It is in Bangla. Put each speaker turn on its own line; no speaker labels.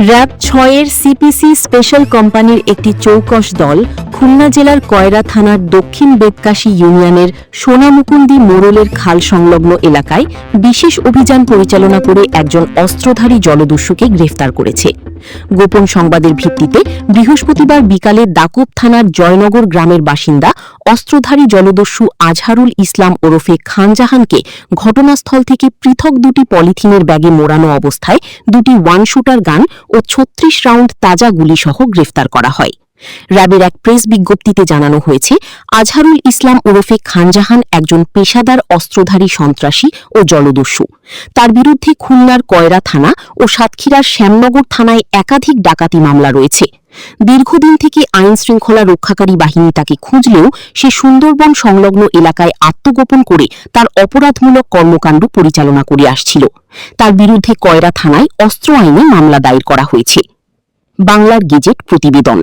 র‍্যাব ৬-এর সিপিসি স্পেশাল কোম্পানির একটি চৌকস দল খুলনা জেলার কয়রা থানার দক্ষিণ বেতকাশী ইউনিয়নের সোনামুকুন্দি মোড়লের খাল সংলগ্ন এলাকায় বিশেষ অভিযান পরিচালনা করে একজন অস্ত্রধারী জলদস্যুকে গ্রেফতার করেছে। গোপন সংবাদের ভিত্তিতে বৃহস্পতিবার বিকালে দাকুব থানার জয়নগর গ্রামের বাসিন্দা অস্ত্রধারী জলদস্যু আজহারুল ইসলাম ওরফে খানজাহানকে ঘটনাস্থল থেকে পৃথক দুটি পলিথিনের ব্যাগে মোড়ানো অবস্থায় দুটি ওয়ান শুটার গান ও ৩৬ রাউন্ড তাজা গুলিসহ গ্রেফতার করা হয়। র‍্যাবের এক প্রেস বিজ্ঞপ্তিতে জানানো হয়েছে, আজহারুল ইসলাম ওরফে খানজাহান একজন পেশাদার অস্ত্রধারী সন্ত্রাসী ও জলদস্যু। তার বিরুদ্ধে খুলনার কয়রা থানা ও সাতক্ষীরার শ্যামনগর থানায় একাধিক ডাকাতি মামলা রয়েছে। দীর্ঘদিন থেকে আইন শৃঙ্খলা রক্ষাকারী বাহিনী তাকে খুঁজলেও সে সুন্দরবন সংলগ্ন এলাকায় আত্মগোপন করে তার অপরাধমূলক কর্মকাণ্ড পরিচালনা করে আসছিল। তার বিরুদ্ধে কয়রা থানায় অস্ত্র আইনে মামলা দায়ের করা হয়েছে। বাংলার গেজেট প্রতিবেদন।